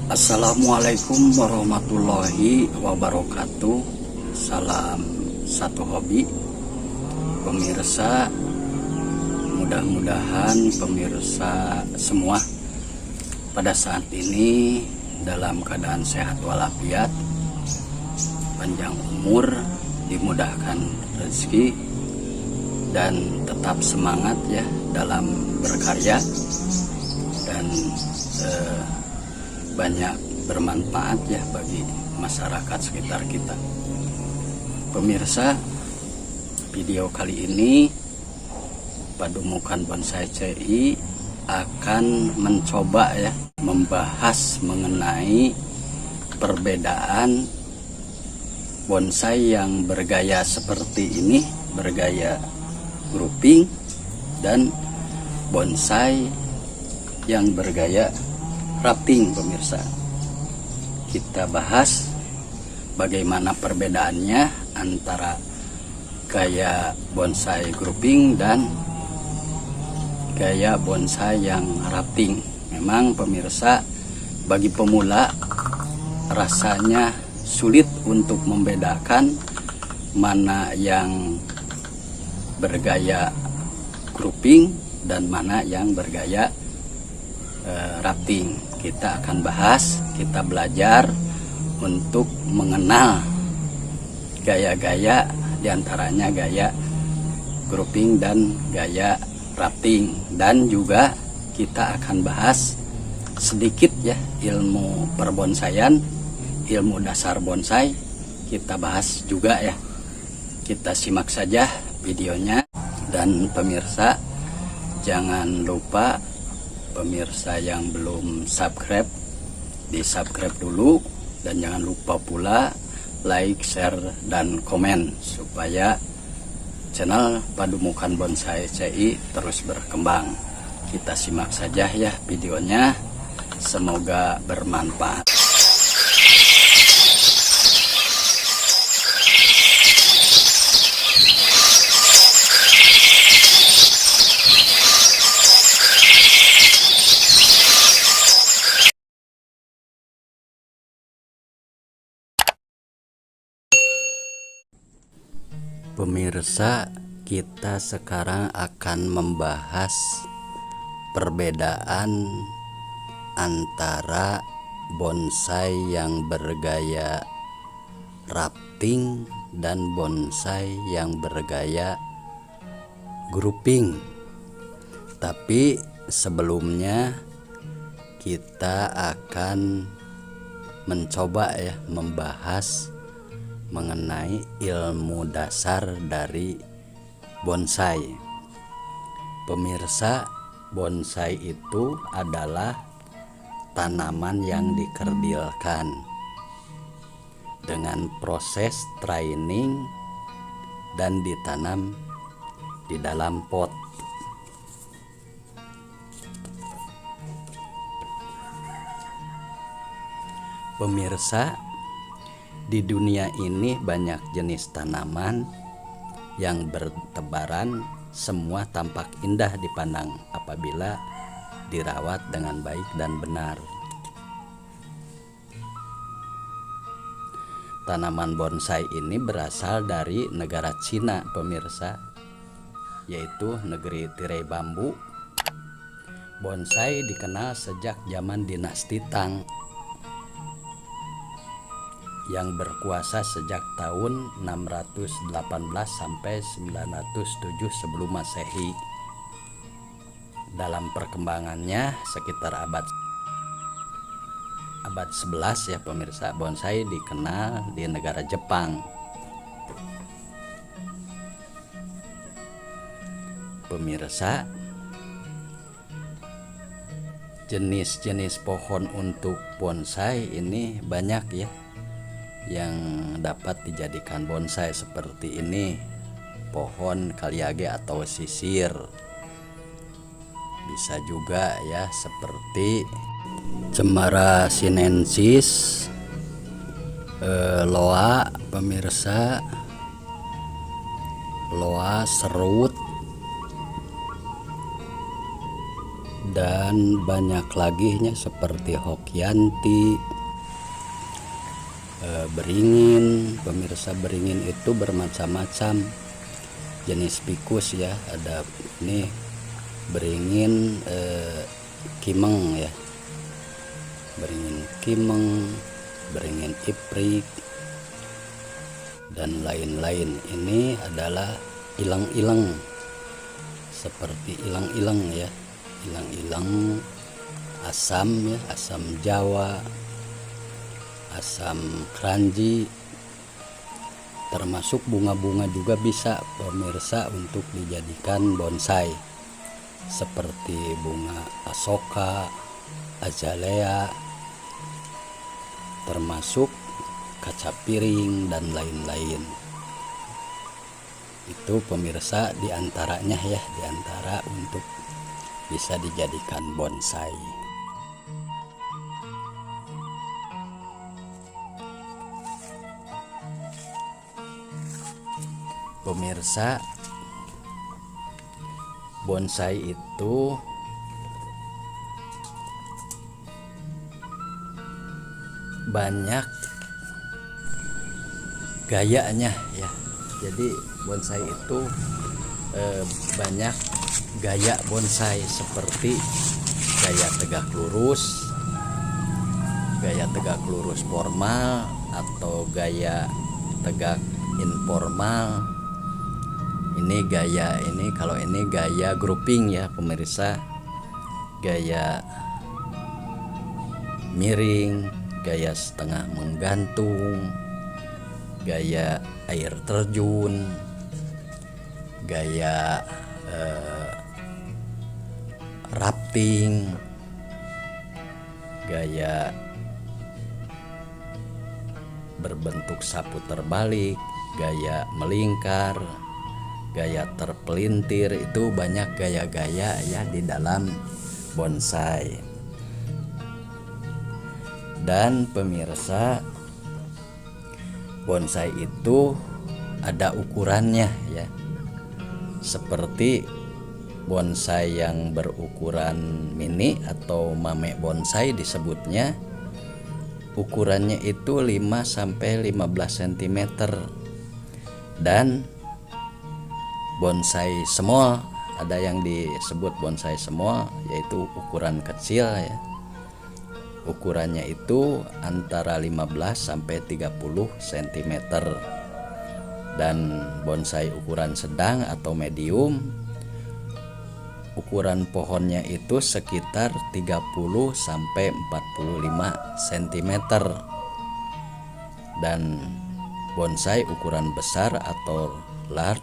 Assalamualaikum warahmatullahi wabarakatuh. Salam satu hobi. Pemirsa, mudah-mudahan pemirsa semua pada saat ini dalam keadaan sehat walafiat, panjang umur, dimudahkan rezeki, dan tetap semangat ya dalam berkarya, dan banyak bermanfaat ya bagi masyarakat sekitar kita. Pemirsa, video kali ini Padumukan Bonsai CI akan mencoba ya membahas mengenai perbedaan bonsai yang bergaya seperti ini, bergaya grouping, dan bonsai yang bergaya rafting. Pemirsa, kita bahas bagaimana perbedaannya antara gaya bonsai grouping dan gaya bonsai yang rafting. Memang pemirsa, bagi pemula rasanya sulit untuk membedakan mana yang bergaya grouping dan mana yang bergaya rafting. Kita akan bahas, kita belajar untuk mengenal gaya-gaya, diantaranya gaya grouping dan gaya rafting. Dan juga kita akan bahas sedikit ya ilmu perbonsaian, ilmu dasar bonsai kita bahas juga ya. Kita simak saja videonya. Dan pemirsa, jangan lupa, pemirsa yang belum subscribe, di subscribe dulu, dan jangan lupa pula like, share, dan komen supaya channel Padumukan Bonsai CI terus berkembang. Kita simak saja ya videonya, semoga bermanfaat. Pemirsa, kita sekarang akan membahas perbedaan antara bonsai yang bergaya rafting dan bonsai yang bergaya grouping. Tapi sebelumnya kita akan mencoba ya membahas mengenai ilmu dasar dari bonsai. Pemirsa, bonsai itu adalah tanaman yang dikerdilkan dengan proses training dan ditanam di dalam pot. Pemirsa, di dunia ini banyak jenis tanaman yang bertebaran, semua tampak indah dipandang apabila dirawat dengan baik dan benar. Tanaman bonsai ini berasal dari negara Cina, pemirsa, yaitu negeri tirai bambu. Bonsai dikenal sejak zaman dinasti Tang yang berkuasa sejak tahun 618 sampai 907 sebelum Masehi. Dalam perkembangannya sekitar abad 11 ya pemirsa, bonsai dikenal di negara Jepang. Pemirsa, jenis-jenis pohon untuk bonsai ini banyak ya yang dapat dijadikan bonsai, seperti ini pohon kaliage atau sisir, bisa juga ya seperti cemara sinensis, loa pemirsa, loa serut, dan banyak lagi seperti Hokianti, beringin. Pemirsa, beringin itu bermacam-macam jenis pikus ya. Ada nih beringin kimeng ya, beringin kimeng, beringin iprik, dan lain-lain. Ini adalah ilang-ilang, seperti ilang-ilang ya, ilang-ilang asam ya, asam Jawa, asam keranji, termasuk bunga-bunga juga bisa pemirsa untuk dijadikan bonsai, seperti bunga asoka, azalea, termasuk kaca piring dan lain-lain. Itu pemirsa diantaranya ya, diantara untuk bisa dijadikan bonsai. Pemirsa, bonsai itu banyak gayanya ya. Jadi bonsai itu banyak gaya bonsai, seperti gaya tegak lurus formal atau gaya tegak informal. Ini gaya ini, kalau ini gaya grouping ya pemirsa, gaya miring, gaya setengah menggantung, gaya air terjun, gaya rafting, gaya berbentuk sapu terbalik, gaya melingkar, gaya terpelintir. Itu banyak gaya-gaya ya di dalam bonsai. Dan pemirsa, bonsai itu ada ukurannya ya, seperti bonsai yang berukuran mini atau mame bonsai disebutnya, ukurannya itu 5-15 cm. Dan bonsai small, ada yang disebut bonsai small, yaitu ukuran kecil ya. Ukurannya itu antara 15-30 cm. Dan bonsai ukuran sedang atau medium, ukuran pohonnya itu sekitar 30-45 cm. Dan bonsai ukuran besar atau large,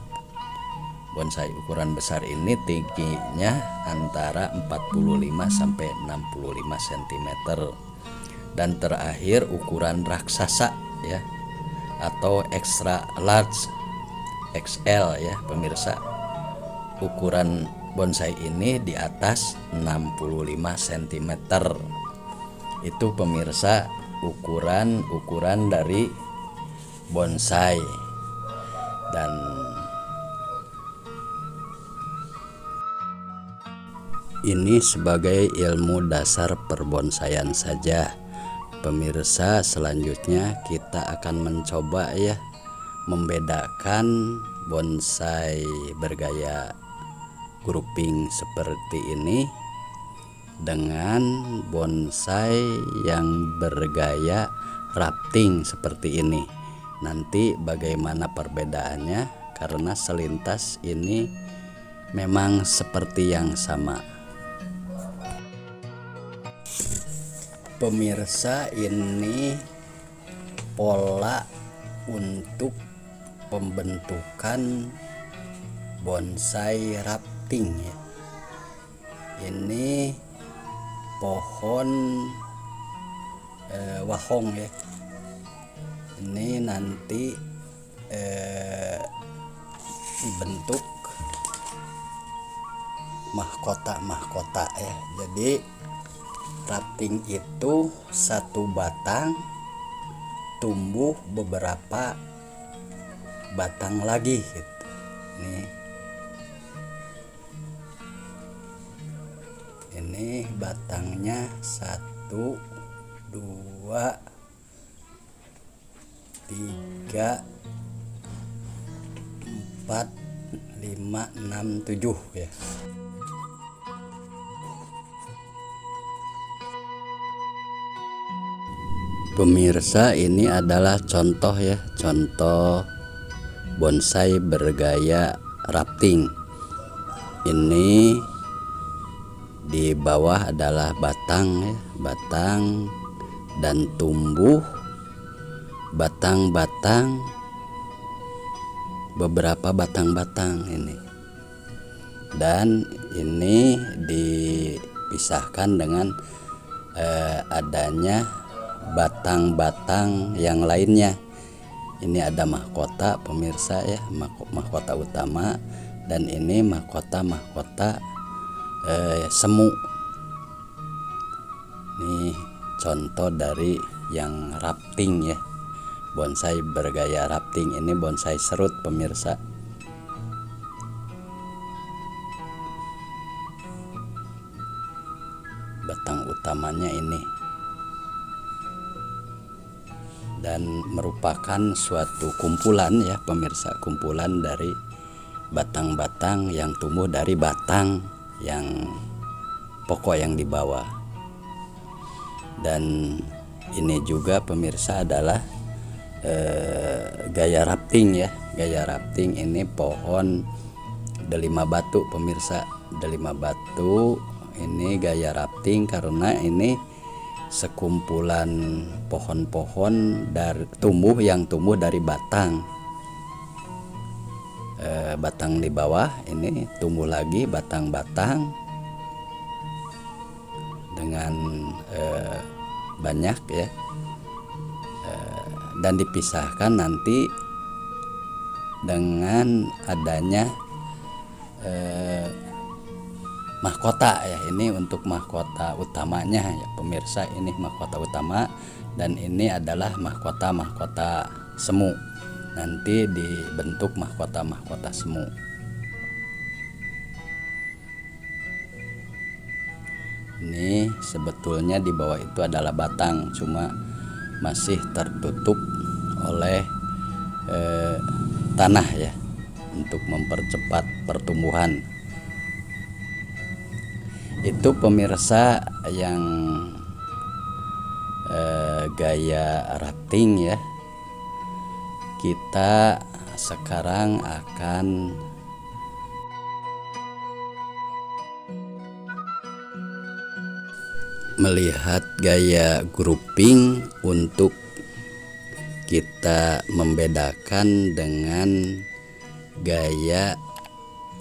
bonsai ukuran besar ini tingginya antara 45-65 cm. Dan terakhir ukuran raksasa ya, atau extra large, XL ya pemirsa. Ukuran bonsai ini di atas 65 cm. Itu pemirsa ukuran dari bonsai. Dan ini sebagai ilmu dasar perbonsaian saja. Pemirsa, selanjutnya kita akan mencoba ya membedakan bonsai bergaya grouping seperti ini dengan bonsai yang bergaya rafting seperti ini. Nanti bagaimana perbedaannya, karena selintas ini memang seperti yang sama. Pemirsa, ini pola untuk pembentukan bonsai rafting ya. Ini pohon wahong ya. Ini nanti dibentuk mahkota ya. Jadi rafting itu satu batang tumbuh beberapa batang lagi gitu. Ini Ini batangnya 1 2 3 4 5 6 7 ya. Pemirsa, ini adalah contoh ya, contoh bonsai bergaya rafting. Ini di bawah adalah batang ya, batang dan tumbuh batang-batang, beberapa batang-batang ini. Dan ini dipisahkan dengan adanya batang-batang yang lainnya. Ini ada mahkota pemirsa ya, mahkota utama, dan ini mahkota semu. Ini contoh dari yang rafting ya, bonsai bergaya rafting. Ini bonsai serut pemirsa. Batang utamanya ini, dan merupakan suatu kumpulan ya pemirsa, kumpulan dari batang-batang yang tumbuh dari batang yang pokok yang di bawah. Dan ini juga pemirsa adalah gaya rafting ya, gaya rafting. Ini pohon delima batu pemirsa, delima batu ini gaya rafting karena ini sekumpulan pohon-pohon yang tumbuh dari batang. Batang di bawah ini tumbuh lagi batang-batang dengan banyak ya, dan dipisahkan nanti dengan adanya mahkota ya. Ini untuk mahkota utamanya ya pemirsa, ini mahkota utama, dan ini adalah mahkota semu. Nanti dibentuk mahkota semu. Ini sebetulnya di bawah itu adalah batang, cuma masih tertutup oleh tanah ya, untuk mempercepat pertumbuhan. Itu pemirsa yang gaya rafting ya. Kita sekarang akan melihat gaya grouping untuk kita membedakan dengan gaya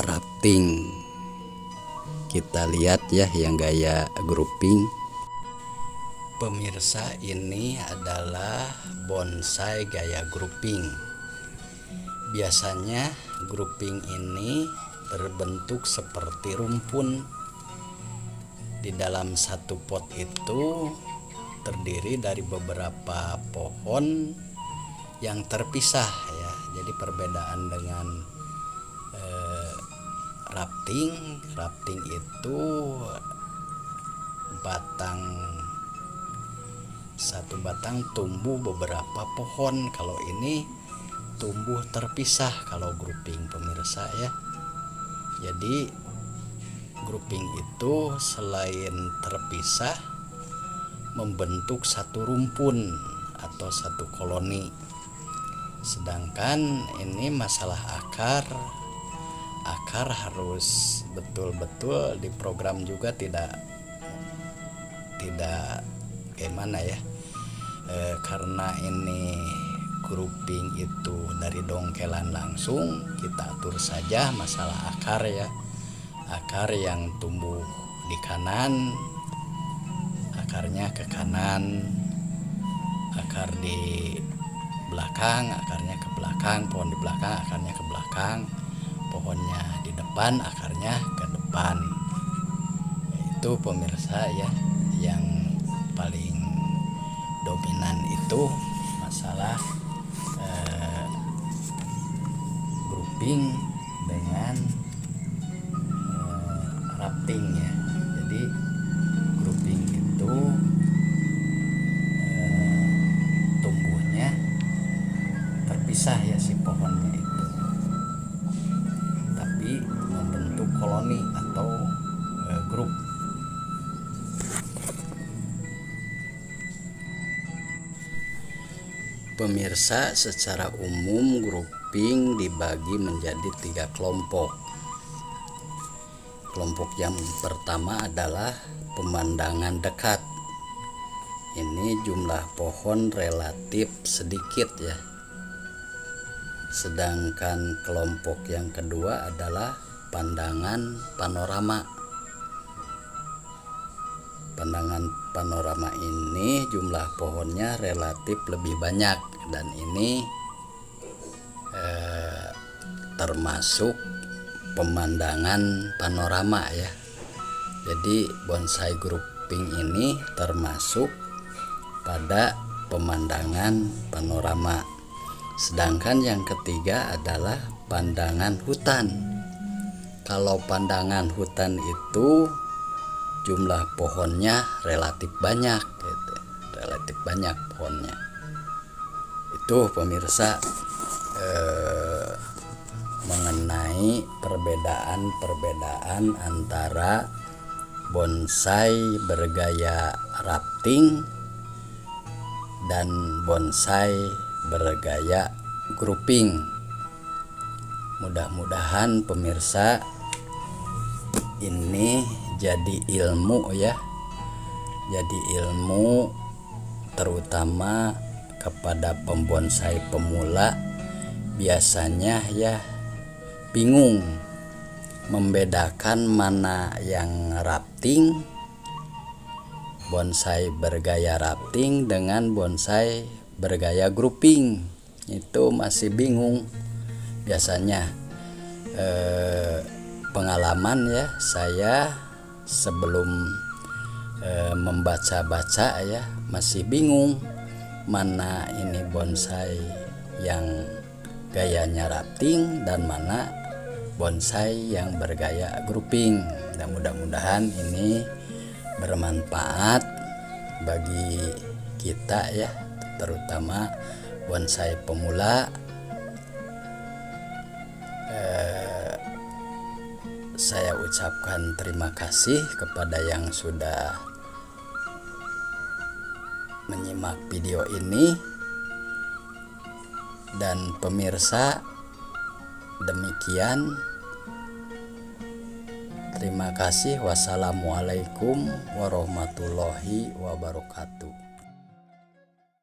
rafting. Kita lihat ya yang gaya grouping. Pemirsa, ini adalah bonsai gaya grouping. Biasanya grouping ini berbentuk seperti rumpun. Di dalam satu pot itu terdiri dari beberapa pohon yang terpisah ya. Jadi perbedaan dengan rafting itu satu batang tumbuh beberapa pohon. Kalau ini tumbuh terpisah kalau grouping pemirsa ya. Jadi grouping itu selain terpisah membentuk satu rumpun atau satu koloni. Sedangkan ini masalah akar harus betul-betul diprogram juga, tidak gimana ya, karena ini grouping itu dari dongkelan langsung, kita atur saja masalah akar ya. Akar yang tumbuh di kanan akarnya ke kanan, akar di belakang akarnya ke belakang, pohon di belakang akarnya ke belakang, pohonnya di depan akarnya ke depan. Itu pemirsa ya, yang paling dominan itu masalah grouping dengan rafting ya. Jadi terpisah ya si pohonnya itu, tapi membentuk koloni atau grup. Pemirsa, secara umum grouping dibagi menjadi 3 kelompok. Kelompok yang pertama adalah pemandangan dekat. Ini jumlah pohon relatif sedikit ya. Sedangkan kelompok yang kedua adalah pandangan panorama. Pandangan panorama ini jumlah pohonnya relatif lebih banyak, dan ini termasuk pemandangan panorama ya. Jadi bonsai grouping ini termasuk pada pemandangan panorama. Sedangkan yang ketiga adalah pandangan hutan. Kalau pandangan hutan itu jumlah pohonnya relatif banyak gitu. Relatif banyak pohonnya. Itu pemirsa mengenai perbedaan antara bonsai bergaya rafting dan bonsai bergaya grouping. Mudah-mudahan pemirsa ini jadi ilmu ya, jadi ilmu terutama kepada pembonsai pemula. Biasanya ya bingung membedakan mana yang rafting, bonsai bergaya rafting dengan bonsai bergaya grouping. Itu masih bingung biasanya. Pengalaman ya, saya sebelum membaca-baca ya masih bingung mana ini bonsai yang gayanya rafting dan mana bonsai yang bergaya grouping. Dan mudah-mudahan ini bermanfaat bagi kita ya, terutama bonsai pemula. Saya ucapkan terima kasih kepada yang sudah menyimak video ini. Dan pemirsa, demikian. Terima kasih. Wassalamualaikum warahmatullahi wabarakatuh.